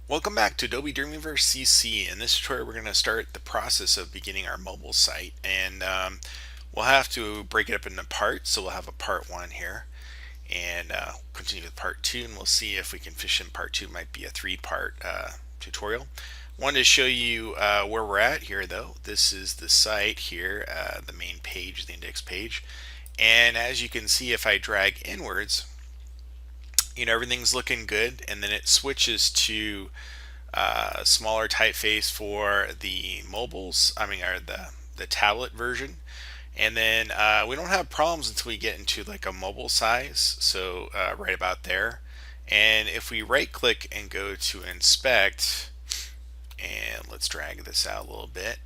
Welcome back to Adobe Dreamweaver CC. In this tutorial, we're going to start the process of beginning our mobile site, and we'll have to break it up into parts. So we'll have a part one here, and continue with part two, and we'll see if we can fish in part two. It might be a three-part tutorial. Wanted to show you where we're at here, though. This is the site here, the main page, the index page, and as you can see, if I drag inwards, everything's looking good, and then it switches to smaller typeface for the mobiles, or the tablet version. And then we don't have problems until we get into like a mobile size, so right about there. And if we right click and go to inspect, and let's drag this out a little bit,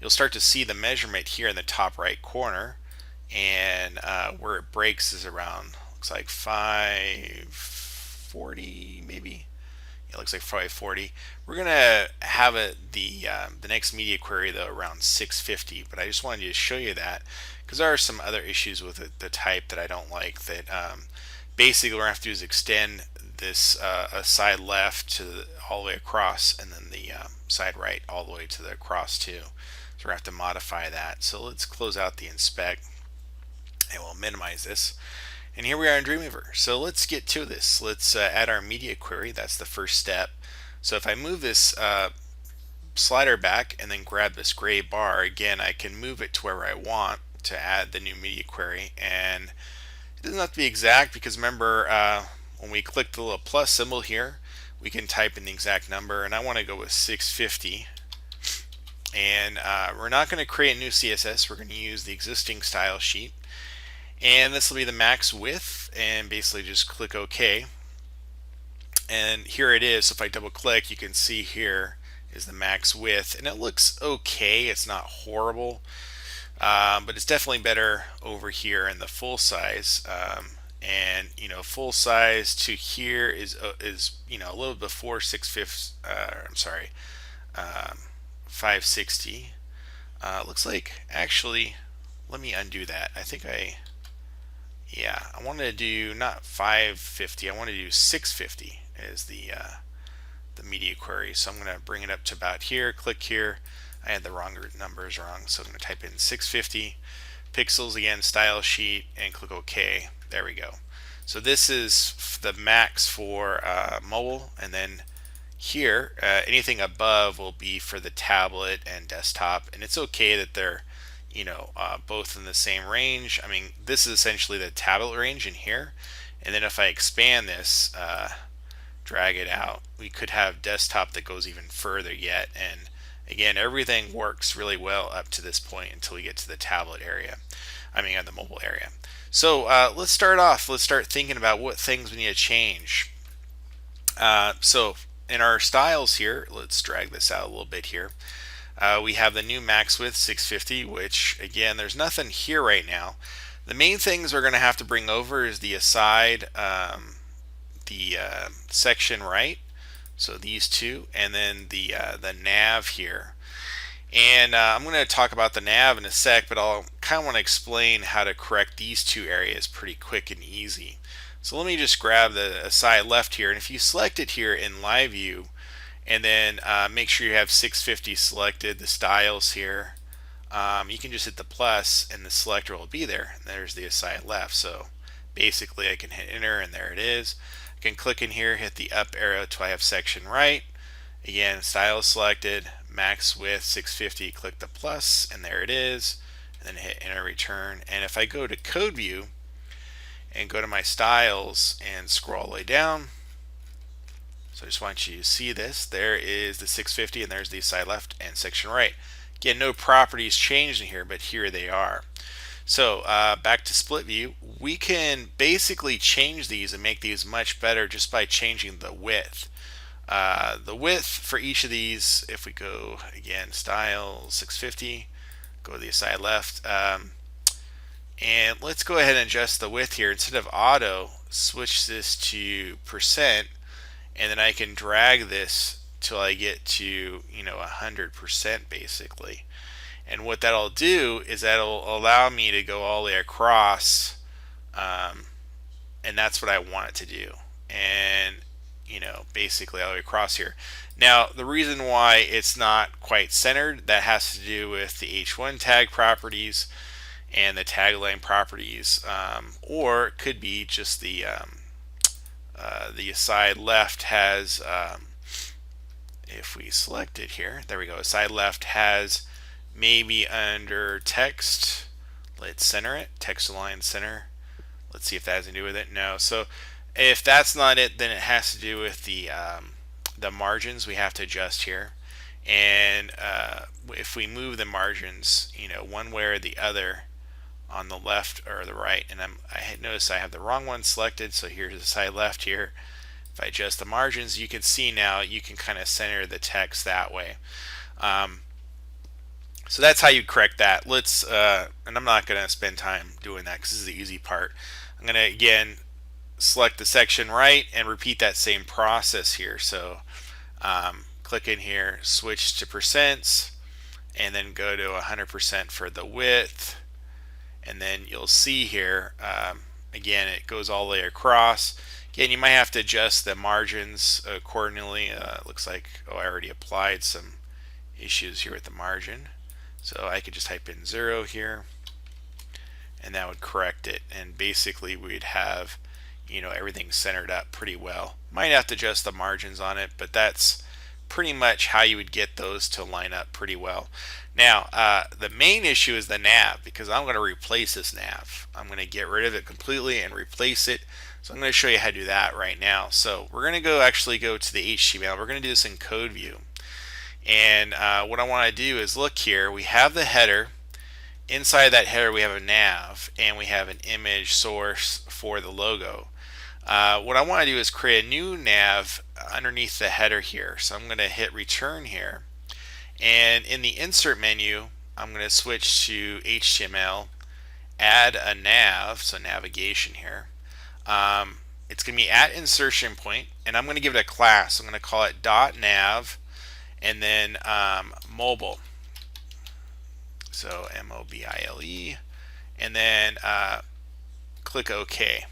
you'll start to see the measurement here in the top right corner, and where it breaks is around, looks like 540 maybe. It looks like 540. We're gonna have the next media query though around 650, but I just wanted to show you that because there are some other issues with the type that I don't like. That basically what we're gonna have to do is extend this side left to all the way across, and then the side right all the way to the across too. So we're gonna have to modify that. So let's close out the inspect, and we'll minimize this. And here we are in Dreamweaver. So let's get to this. Let's add our media query. That's the first step. So if I move this slider back and then grab this gray bar, again, I can move it to wherever I want to add the new media query. And it doesn't have to be exact because remember, when we click the little plus symbol here, we can type in the exact number. And I want to go with 650. And we're not going to create a new CSS. We're going to use the existing style sheet. And this will be the max width, and basically just click OK. And here it is. So if I double click, you can see here is the max width, and it looks okay. It's not horrible, but it's definitely better over here in the full size. And full size to here is a little before 650. I'm sorry, 560. Looks like actually. Let me undo that. I think yeah, I wanted to do not 550. I want to do 650 as the media query. So I'm going to bring it up to about here. Click here. I had the wrong numbers wrong, so I'm going to type in 650 pixels again, style sheet, and click OK. There we go. So this is the max for mobile, and then here anything above will be for the tablet and desktop. And it's okay that they're both in the same range. I mean, this is essentially the tablet range in here, and then if I expand this, drag it out, we could have desktop that goes even further yet. And again, everything works really well up to this point until we get to the tablet area, the mobile area. So let's start off. Let's start thinking about what things we need to change. So in our styles here, let's drag this out a little bit here. We have the new max width 650, which again, there's nothing here right now. The main things we're going to have to bring over is the aside, the section right, so these two, and then the nav here. And I'm going to talk about the nav in a sec, but I'll kind of want to explain how to correct these two areas pretty quick and easy. So let me just grab the aside left here, and if you select it here in live view, and then make sure you have 650 selected, the styles here, you can just hit the plus and the selector will be there, and there's the aside left. So basically I can hit enter, and there it is. I can click in here, hit the up arrow till I have section right. Again, style selected, max width 650, click the plus, and there it is, and then hit enter, return. And if I go to code view and go to my styles and scroll all the way down, so I just want you to see this. There is the 650, and there's the side left and section right. Again, no properties changed in here, but here they are. So back to split view, we can basically change these and make these much better just by changing the width. The width for each of these, if we go again, style 650, go to the side left, and let's go ahead and adjust the width here. Instead of auto, switch this to %, and then I can drag this till I get to 100% basically. And what that'll do is that'll allow me to go all the way across, and that's what I want it to do. And basically all the way across here. Now, the reason why it's not quite centered, that has to do with the H1 tag properties and the tagline properties, or it could be just the side left has, if we select it here, there we go, side left has maybe under text, let's center it, text align center. Let's see if that has to do with it. No. So if that's not it, then it has to do with the margins we have to adjust here. And if we move the margins, one way or the other on the left or the right, and I notice I have the wrong one selected, so here's the side left here. If I adjust the margins, you can see now you can kind of center the text that way. So that's how you correct that. Let's, and I'm not going to spend time doing that because this is the easy part. I'm going to again select the section right and repeat that same process here. So click in here, switch to percents, and then go to 100% for the width. And then you'll see here, again, it goes all the way across. Again, you might have to adjust the margins accordingly. It looks like, oh, I already applied some issues here with the margin. So I could just type in 0 here, and that would correct it. And basically we'd have, everything centered up pretty well. Might have to adjust the margins on it, but that's pretty much how you would get those to line up pretty well. Now, the main issue is the nav, because I'm going to replace this nav. I'm going to get rid of it completely and replace it. So I'm going to show you how to do that right now. So we're going to actually go to the HTML. We're going to do this in code view. And what I want to do is look here. We have the header. Inside that header we have a nav, and we have an image source for the logo. What I want to do is create a new nav underneath the header here. So I'm going to hit return here, and in the insert menu I'm going to switch to HTML, add a nav, so navigation here. It's going to be at insertion point, and I'm going to give it a class. I'm going to call it .nav, and then mobile, so MOBILE, and then click OK.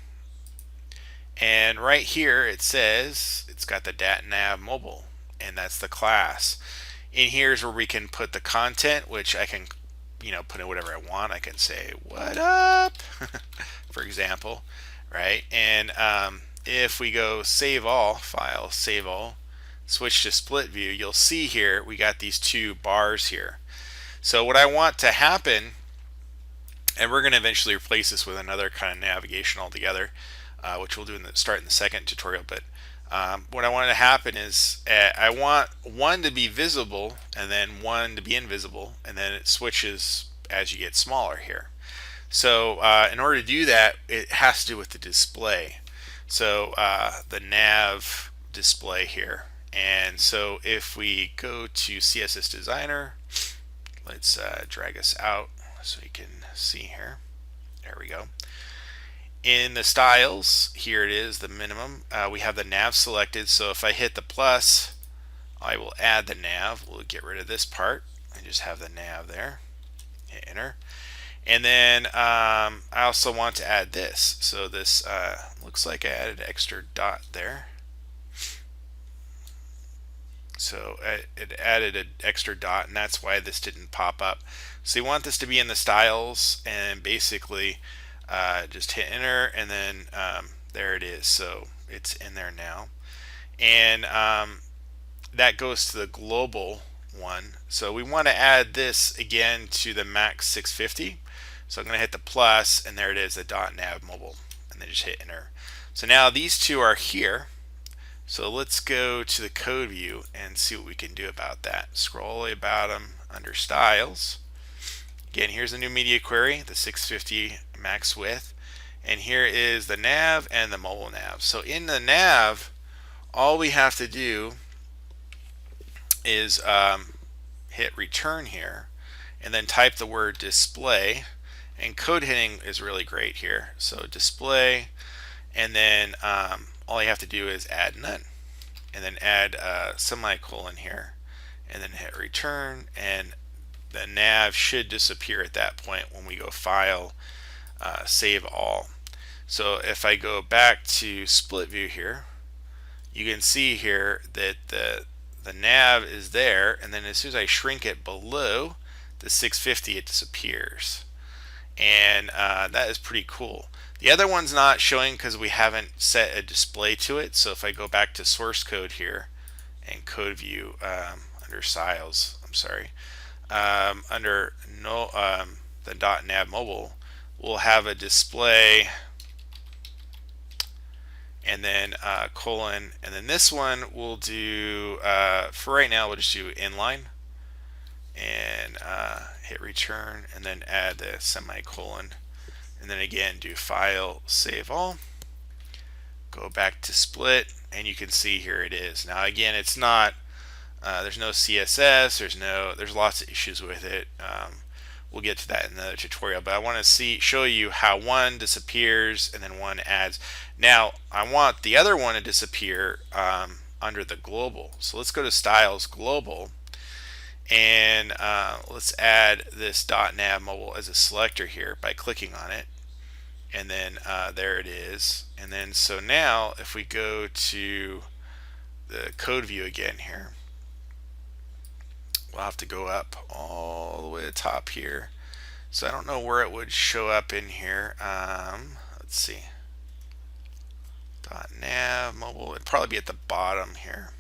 And right here it says it's got the .nav mobile, and that's the class. In here's where we can put the content, which I can put in whatever I want. I can say what up for example, right? And if we go save all, file, save all, switch to split view, you'll see here we got these two bars here. So what I want to happen, and we're going to eventually replace this with another kind of navigation altogether, which we'll do start in the second tutorial, but what I want to happen is I want one to be visible and then one to be invisible, and then it switches as you get smaller here. So in order to do that, it has to do with the display. So the nav display here. And so if we go to CSS Designer, let's drag us out so you can see here. There we go. In the styles, here it is, the minimum. We have the nav selected, so if I hit the plus, I will add the nav. We'll get rid of this part and just have the nav there. Hit enter. And then I also want to add this. So this looks like I added an extra dot there. So it added an extra dot, and that's why this didn't pop up. So you want this to be in the styles, and basically just hit enter, and then there it is. So it's in there now, and that goes to the global one. So we want to add this again to the max 650. So I'm going to hit the plus, and there it is, the .nav mobile, and then just hit enter. So now these two are here. So let's go to the code view and see what we can do about that. Scroll all the way about them under styles. Again, here's the new media query, the 650 max width, and here is the nav and the mobile nav. So in the nav, all we have to do is hit return here, and then type the word display, and code hitting is really great here. So display, and then all you have to do is add none, and then add a semicolon here, and then hit return, and the nav should disappear at that point when we go file, save all. So if I go back to split view here, you can see here that the nav is there, and then as soon as I shrink it below the 650, it disappears. And that is pretty cool. The other one's not showing because we haven't set a display to it. So if I go back to source code here and code view under styles, I'm sorry, under no, the .nav mobile, we'll have a display and then colon, and then this one we'll do, for right now, we'll just do inline and hit return and then add the semicolon, and then again do file, save all, go back to split, and you can see here it is. Now again, it's not, there's no CSS, there's lots of issues with it. We'll get to that in the tutorial, but I want to show you how one disappears and then one adds. Now I want the other one to disappear under the global. So let's go to styles, global, and let's add this .nav mobile as a selector here by clicking on it, and then there it is. And then so now if we go to the code view again here, we'll have to go up all the way to the top here. So I don't know where it would show up in here. Let's see. .nav mobile, it'd probably be at the bottom here.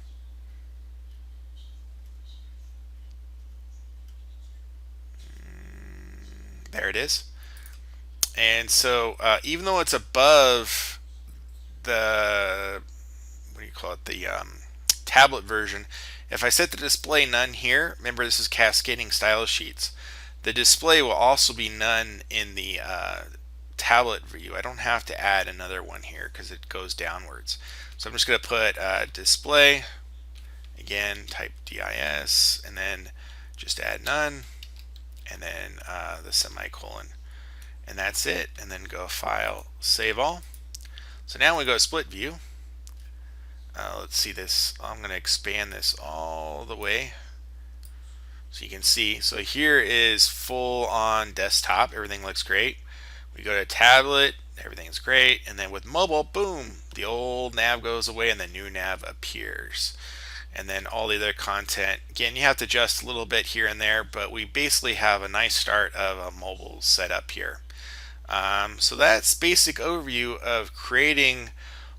There it is. And so even though it's above the, what do you call it, the tablet version, if I set the display none here, remember this is cascading style sheets, the display will also be none in the tablet view. I don't have to add another one here because it goes downwards. So I'm just going to put display, again type DIS, and then just add none, and then the semicolon, and that's it. And then go file, save all. So now we go to split view. Let's see this. I'm going to expand this all the way so you can see. So here is full on desktop. Everything looks great. We go to tablet. Everything's great. And then with mobile, boom, the old nav goes away and the new nav appears. And then all the other content, again, you have to adjust a little bit here and there, but we basically have a nice start of a mobile setup here. So that's basic overview of creating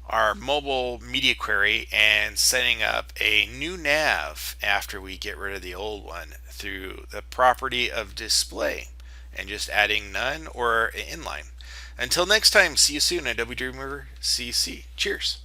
our mobile media query and setting up a new nav after we get rid of the old one through the property of display and just adding none or inline. Until next time, see you soon at Adobe Dreamweaver CC. Cheers.